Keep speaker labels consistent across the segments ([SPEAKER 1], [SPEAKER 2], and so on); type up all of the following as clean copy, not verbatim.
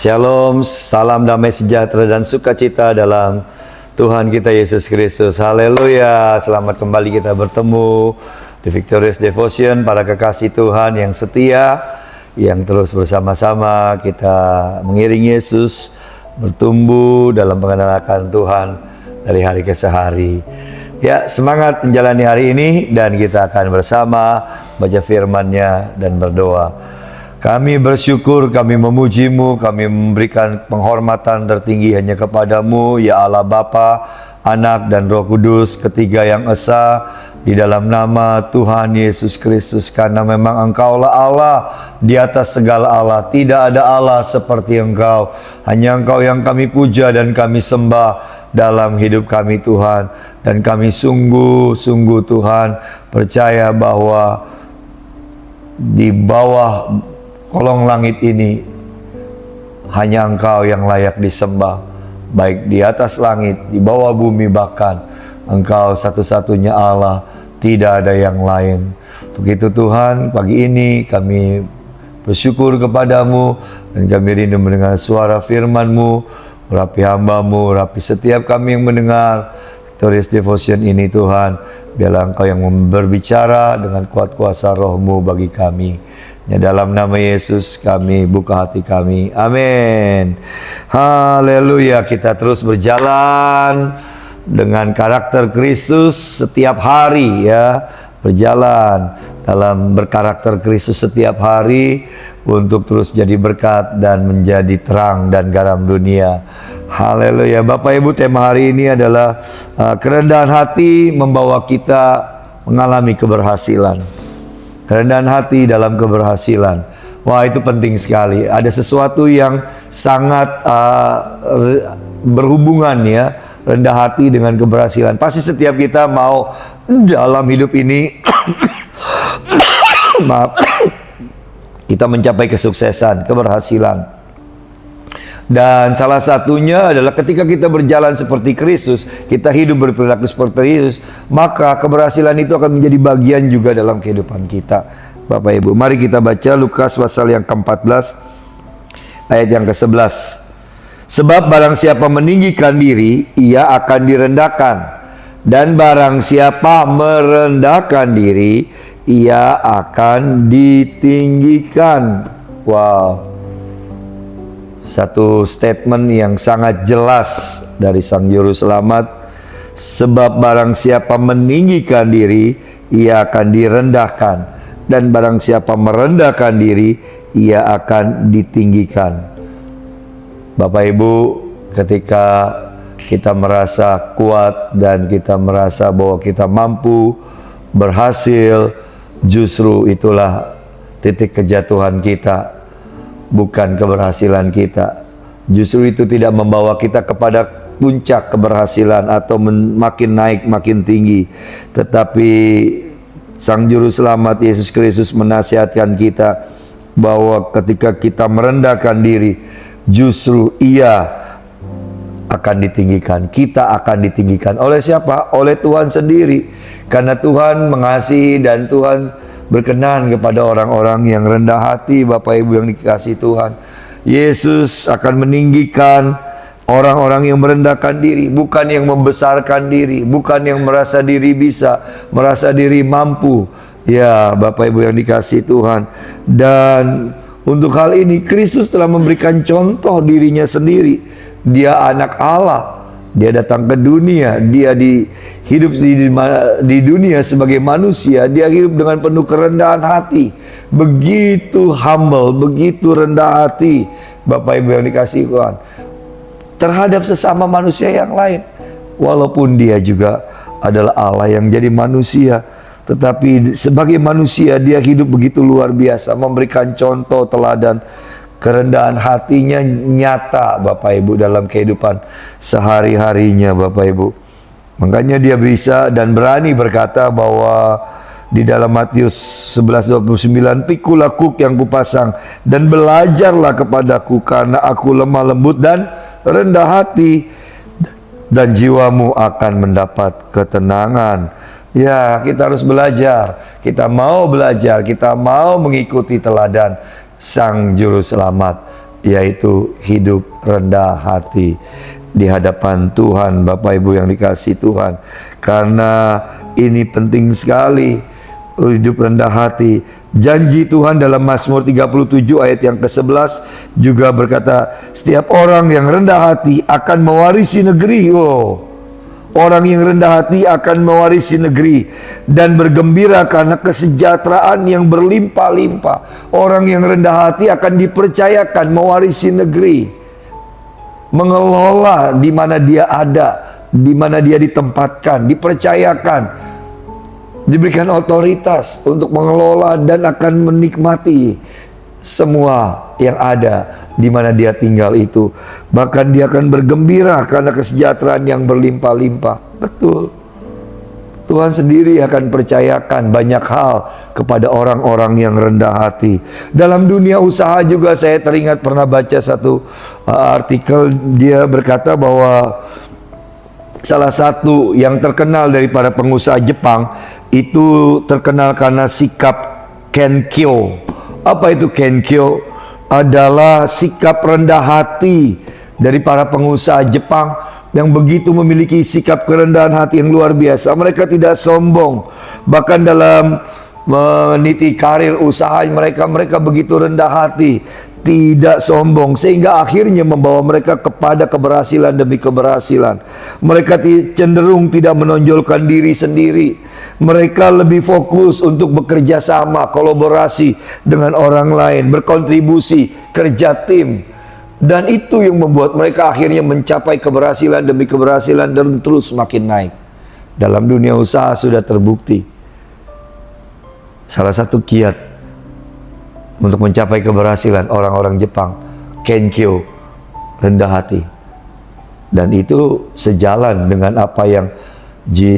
[SPEAKER 1] Shalom, salam damai sejahtera dan sukacita dalam Tuhan kita Yesus Kristus. Haleluya, selamat kembali kita bertemu di Victorious Devotion, para kekasih Tuhan yang setia, yang terus bersama-sama kita mengiring Yesus, bertumbuh dalam pengenalan Tuhan dari hari ke hari. Ya, semangat menjalani hari ini dan kita akan bersama baca firman-Nya dan berdoa. Kami bersyukur, kami memuji-Mu, kami memberikan penghormatan tertinggi hanya kepada-Mu, ya Allah Bapa, Anak dan Roh Kudus, ketiga yang esa, di dalam nama Tuhan Yesus Kristus, karena memang Engkaulah Allah, di atas segala Allah, tidak ada Allah seperti Engkau, hanya Engkau yang kami puja dan kami sembah dalam hidup kami Tuhan, dan kami sungguh-sungguh Tuhan, percaya bahwa di bawah kolong langit ini hanya Engkau yang layak disembah, baik di atas langit, di bawah bumi, bahkan Engkau satu-satunya Allah, tidak ada yang lain. Untuk itu Tuhan, pagi ini kami bersyukur kepadamu dan kami rindu mendengar suara firman-Mu. Urapi hamba-Mu, urapi setiap kami yang mendengar Victorious Devotion ini Tuhan. Biarlah Engkau yang berbicara dengan kuat kuasa Roh-Mu bagi kami. Ya, dalam nama Yesus kami buka hati kami. Amin. Haleluya. Kita terus berjalan dengan karakter Kristus setiap hari, ya. Berjalan dalam berkarakter Kristus setiap hari untuk terus jadi berkat dan menjadi terang dan garam dunia. Haleluya. Bapak Ibu, tema hari ini adalah kerendahan hati membawa kita mengalami keberhasilan. Kerendahan hati dalam keberhasilan. Wah, itu penting sekali. Ada sesuatu yang sangat berhubungan, ya, rendah hati dengan keberhasilan. Pasti setiap kita mau dalam hidup ini maaf, kita mencapai kesuksesan, keberhasilan. Dan salah satunya adalah ketika kita berjalan seperti Kristus, kita hidup berperilaku seperti Kristus, maka keberhasilan itu akan menjadi bagian juga dalam kehidupan kita. Bapak Ibu, mari kita baca Lukas pasal yang ke-14 ayat yang ke-11. Sebab barang siapa meninggikan diri, ia akan direndahkan, dan barang siapa merendahkan diri, ia akan ditinggikan. Wow, satu statement yang sangat jelas dari Sang Juru Selamat. Sebab barang siapa meninggikan diri, ia akan direndahkan, dan barang siapa merendahkan diri, ia akan ditinggikan. Bapak Ibu, ketika kita merasa kuat dan kita merasa bahwa kita mampu, berhasil, justru itulah titik kejatuhan kita, bukan keberhasilan kita. Justru itu tidak membawa kita kepada puncak keberhasilan atau makin naik, makin tinggi. Tetapi Sang Juru Selamat Yesus Kristus menasihatkan kita bahwa ketika kita merendahkan diri, justru Ia akan ditinggikan. Kita akan ditinggikan. Oleh siapa? Oleh Tuhan sendiri. Karena Tuhan mengasihi dan Tuhan berkenan kepada orang-orang yang rendah hati. Bapak Ibu yang dikasihi Tuhan, Yesus akan meninggikan orang-orang yang merendahkan diri, bukan yang membesarkan diri, bukan yang merasa diri bisa, merasa diri mampu. Ya, Bapak Ibu yang dikasihi Tuhan. Dan untuk hal ini Kristus telah memberikan contoh dirinya sendiri. Dia anak Allah, Dia datang ke dunia, Dia hidup di dunia sebagai manusia. Dia hidup dengan penuh kerendahan hati, begitu humble, begitu rendah hati, Bapak Ibu yang dikasihi Tuhan, terhadap sesama manusia yang lain. Walaupun Dia juga adalah Allah yang jadi manusia, tetapi sebagai manusia Dia hidup begitu luar biasa, memberikan contoh teladan. Kerendahan hatinya nyata, Bapak Ibu, dalam kehidupan sehari-harinya, Bapak Ibu. Makanya Dia bisa dan berani berkata bahwa di dalam Matius 11:29, "Pikulah kuk yang kupasang dan belajarlah kepadaku, karena aku lemah lembut dan rendah hati, dan jiwamu akan mendapat ketenangan." Ya, kita harus belajar. Kita mau belajar, kita mau mengikuti teladan Sang Juru Selamat. yaitu hidup rendah hati di hadapan Tuhan. Bapak Ibu yang dikasihi Tuhan, karena ini penting sekali, hidup rendah hati. Janji Tuhan dalam Mazmur 37 ayat yang ke-11 juga berkata, setiap orang yang rendah hati akan mewarisi negeri. Orang yang rendah hati akan mewarisi negeri dan bergembira karena kesejahteraan yang berlimpah-limpah. Orang yang rendah hati akan dipercayakan mewarisi negeri, mengelola di mana dia ada, di mana dia ditempatkan, dipercayakan, diberikan otoritas untuk mengelola dan akan menikmati semua yang ada di mana dia tinggal itu. Bahkan dia akan bergembira karena kesejahteraan yang berlimpah-limpah. Betul. Tuhan sendiri akan percayakan banyak hal kepada orang-orang yang rendah hati. Dalam dunia usaha juga saya teringat pernah baca satu artikel, dia berkata bahwa salah satu yang terkenal dari para pengusaha Jepang itu terkenal karena sikap Kenkyo. Apa itu Kenkyo? Adalah sikap rendah hati dari para pengusaha Jepang yang begitu memiliki sikap kerendahan hati yang luar biasa. Mereka tidak sombong, bahkan dalam meniti karir usaha mereka begitu rendah hati, tidak sombong, sehingga akhirnya membawa mereka kepada keberhasilan demi keberhasilan. Mereka cenderung tidak menonjolkan diri sendiri. Mereka lebih fokus untuk bekerja sama, kolaborasi dengan orang lain, berkontribusi, kerja tim. Dan itu yang membuat mereka akhirnya mencapai keberhasilan demi keberhasilan dan terus makin naik. Dalam dunia usaha sudah terbukti. Salah satu kiat untuk mencapai keberhasilan orang-orang Jepang, Kenkyo, rendah hati. Dan itu sejalan dengan apa yang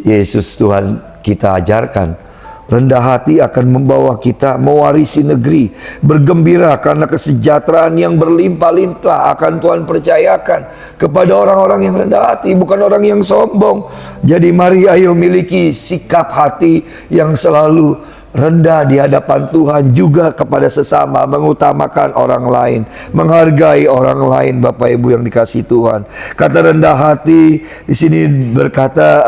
[SPEAKER 1] Yesus Tuhan kita ajarkan. Rendah hati akan membawa kita mewarisi negeri, bergembira karena kesejahteraan yang berlimpah-limpah akan Tuhan percayakan kepada orang-orang yang rendah hati, bukan orang yang sombong. Jadi mari ayo miliki sikap hati yang selalu rendah di hadapan Tuhan, juga kepada sesama, mengutamakan orang lain, menghargai orang lain. Bapak Ibu yang dikasihi Tuhan, kata rendah hati di sini berkata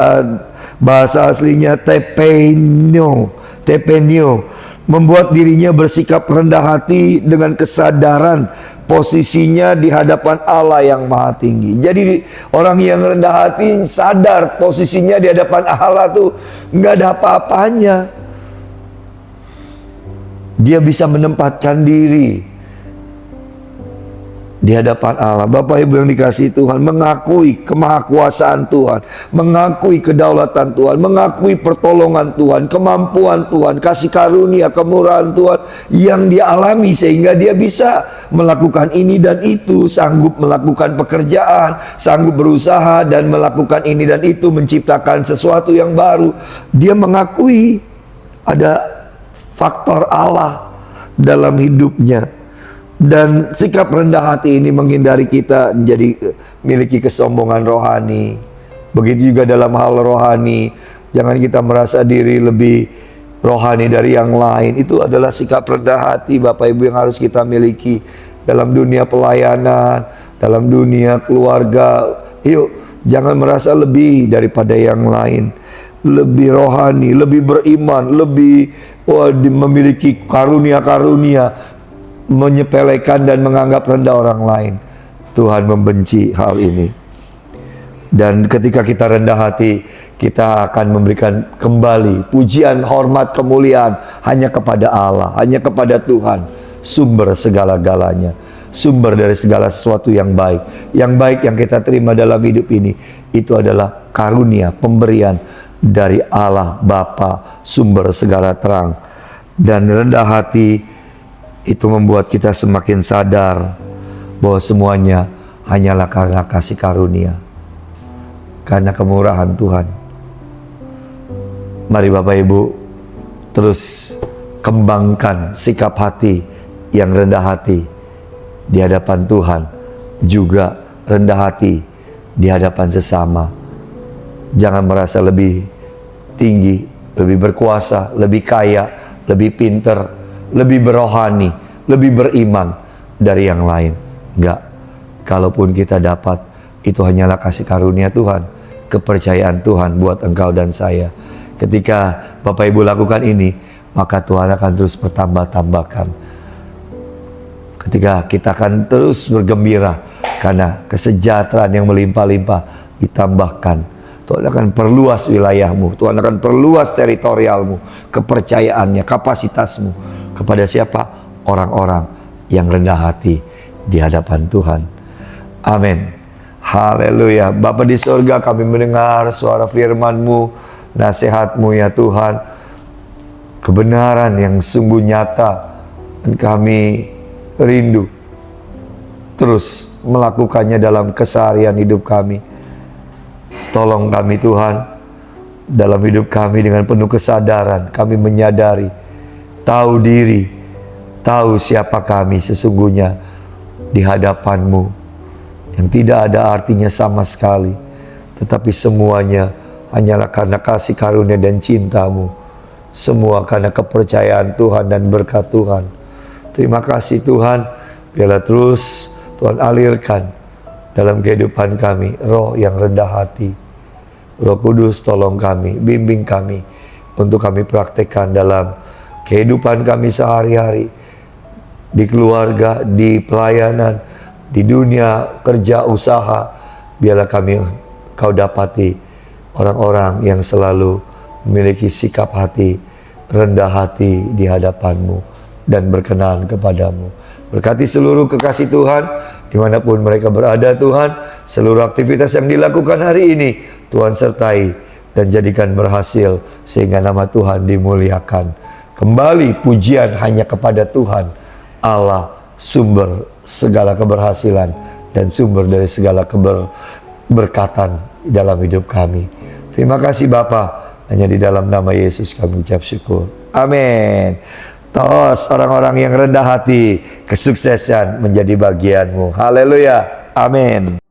[SPEAKER 1] bahasa aslinya tepenyo, membuat dirinya bersikap rendah hati dengan kesadaran posisinya di hadapan Allah yang Maha Tinggi. Jadi orang yang rendah hati sadar posisinya di hadapan Allah tuh nggak ada apa-apanya. Dia bisa menempatkan diri di hadapan Allah. Bapak Ibu yang dikasihi Tuhan, mengakui kemahakuasaan Tuhan, mengakui kedaulatan Tuhan, mengakui pertolongan Tuhan, kemampuan Tuhan, kasih karunia, kemurahan Tuhan yang dia alami sehingga dia bisa melakukan ini dan itu, sanggup melakukan pekerjaan, sanggup berusaha dan melakukan ini dan itu, menciptakan sesuatu yang baru. Dia mengakui ada faktor Allah dalam hidupnya. Dan sikap rendah hati ini menghindari kita menjadi miliki kesombongan rohani. Begitu juga dalam hal rohani, jangan kita merasa diri lebih rohani dari yang lain. Itu adalah sikap rendah hati Bapak Ibu yang harus kita miliki dalam dunia pelayanan, dalam dunia keluarga. Yuk, jangan merasa lebih daripada yang lain, lebih rohani, lebih beriman, lebih memiliki karunia-karunia, menyepelekan dan menganggap rendah orang lain. Tuhan membenci hal ini. Dan ketika kita rendah hati, kita akan memberikan kembali pujian, hormat, kemuliaan hanya kepada Allah, hanya kepada Tuhan, sumber segala-galanya, sumber dari segala sesuatu yang baik. Yang baik yang kita terima dalam hidup ini, itu adalah karunia, pemberian dari Allah Bapa, sumber segala terang. Dan rendah hati itu membuat kita semakin sadar bahwa semuanya hanyalah karena kasih karunia, karena kemurahan Tuhan. Mari Bapak Ibu terus kembangkan sikap hati yang rendah hati di hadapan Tuhan, juga rendah hati di hadapan sesama. Jangan merasa lebih tinggi, lebih berkuasa, lebih kaya, lebih pinter, lebih berohani, lebih beriman dari yang lain. Enggak. Kalaupun kita dapat, itu hanyalah kasih karunia Tuhan, kepercayaan Tuhan buat engkau dan saya. Ketika Bapak Ibu lakukan ini, maka Tuhan akan terus bertambah-tambahkan. Ketika kita akan terus bergembira karena kesejahteraan yang melimpah-limpah ditambahkan. Tuhan akan perluas wilayahmu, Tuhan akan perluas teritorialmu, kepercayaannya, kapasitasmu. Kepada siapa? Orang-orang yang rendah hati di hadapan Tuhan. Amin. Haleluya. Bapa di surga, kami mendengar suara firman-Mu, nasihat-Mu ya Tuhan, kebenaran yang sungguh nyata, dan kami rindu terus melakukannya dalam keseharian hidup kami. Tolong kami Tuhan, dalam hidup kami dengan penuh kesadaran, kami menyadari, tahu diri, tahu siapa kami sesungguhnya di hadapan-Mu, yang tidak ada artinya sama sekali, tetapi semuanya hanyalah karena kasih karunia dan cinta-Mu, semua karena kepercayaan Tuhan dan berkat Tuhan. Terima kasih Tuhan, biarlah terus Tuhan alirkan dalam kehidupan kami roh yang rendah hati. Roh Kudus tolong kami, bimbing kami untuk kami praktekkan dalam kehidupan kami sehari-hari, di keluarga, di pelayanan, di dunia kerja, usaha. Biarlah kami Kau dapati orang-orang yang selalu memiliki sikap hati, rendah hati di hadapan-Mu dan berkenan kepadamu. Berkati seluruh kekasih Tuhan dimanapun mereka berada Tuhan. Seluruh aktivitas yang dilakukan hari ini Tuhan sertai dan jadikan berhasil, sehingga nama Tuhan dimuliakan. Kembali pujian hanya kepada Tuhan Allah, sumber segala keberhasilan dan sumber dari segala keberkatan dalam hidup kami. Terima kasih Bapa, hanya di dalam nama Yesus kami ucap syukur. Amin. Tos orang-orang yang rendah hati, kesuksesan menjadi bagianmu. Haleluya. Amin.